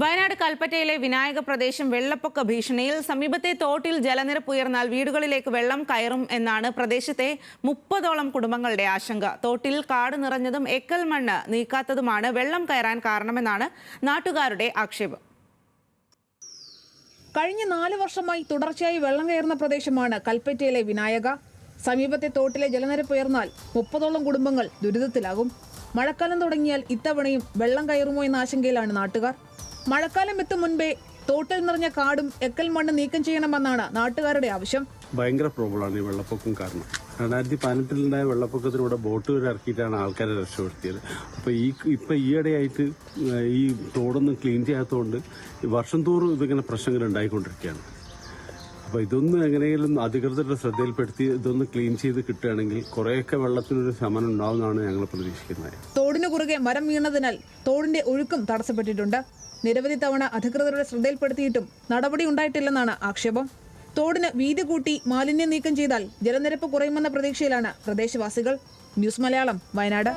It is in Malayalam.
വയനാട് കൽപ്പറ്റയിലെ വിനായക പ്രദേശം വെള്ളപ്പൊക്ക ഭീഷണിയിൽ. സമീപത്തെ തോട്ടിൽ ജലനിരപ്പ് ഉയർന്നാൽ വീടുകളിലേക്ക് വെള്ളം കയറും എന്നാണ് പ്രദേശത്തെ 30ഓളം കുടുംബങ്ങളുടെ ആശങ്ക. തോട്ടിൽ കാട് നിറഞ്ഞതും എക്കൽ മണ്ണ് നീക്കാത്തതുമാണ് വെള്ളം കയറാൻ കാരണമെന്നാണ് നാട്ടുകാരുടെ ആക്ഷേപം. കഴിഞ്ഞ 4 വർഷമായി തുടർച്ചയായി വെള്ളം കയറുന്ന പ്രദേശമാണ് കൽപ്പറ്റയിലെ വിനായക. സമീപത്തെ തോട്ടിലെ ജലനിരപ്പ് ഉയർന്നാൽ 30ഓളം കുടുംബങ്ങൾ ദുരിതത്തിലാകും. മഴക്കാലം തുടങ്ങിയാൽ ഇത്തവണയും വെള്ളം കയറുമോ എന്ന ആശങ്കയിലാണ് നാട്ടുകാർ. മഴക്കാലം എത്തും മുൻപേ തോട്ടിൽ നിറഞ്ഞ കാടും എക്കൽ മണ്ണ് നീക്കം ചെയ്യണമെന്നാണ് നാട്ടുകാരുടെ ആവശ്യം. ഭയങ്കര പ്രോബ്ലമാണ് ഈ വെള്ളപ്പൊക്കം കാരണം. 2018 വെള്ളപ്പൊക്കത്തിലൂടെ ബോട്ട് വരെ ഇറക്കിയിട്ടാണ് ആൾക്കാരെ രക്ഷപ്പെടുത്തിയത്. അപ്പോൾ ഇപ്പം ഈയിടെയായിട്ട് ഈ തോടൊന്നും ക്ലീൻ ചെയ്യാത്തതുകൊണ്ട് വർഷം തോറും ഇതിങ്ങനെ പ്രശ്നങ്ങൾ ഉണ്ടായിക്കൊണ്ടിരിക്കുകയാണ്. അപ്പോൾ ഇതൊന്നും എങ്ങനെയെങ്കിലും അധികൃതരുടെ ശ്രദ്ധയിൽപ്പെടുത്തി ഇതൊന്ന് ക്ലീൻ ചെയ്ത് കിട്ടുകയാണെങ്കിൽ കുറേയൊക്കെ വെള്ളത്തിനൊരു ശമനം ഉണ്ടാവുമെന്നാണ് ഞങ്ങൾ പ്രതീക്ഷിക്കുന്നത്. തോടിന് കുറുകെ മരം വീണതിനാൽ തോടിന്റെ ഒഴുക്കും തടസ്സപ്പെട്ടിട്ടുണ്ട്. നിരവധി തവണ അധികൃതരുടെ ശ്രദ്ധയിൽപ്പെടുത്തിയിട്ടും നടപടി ഉണ്ടായിട്ടില്ലെന്നാണ് ആക്ഷേപം. തോടിന് വീതി കൂട്ടി മാലിന്യം നീക്കം ചെയ്താൽ ജലനിരപ്പ് കുറയുമെന്ന പ്രതീക്ഷയിലാണ് പ്രദേശവാസികൾ. ന്യൂസ് മലയാളം, വയനാട്.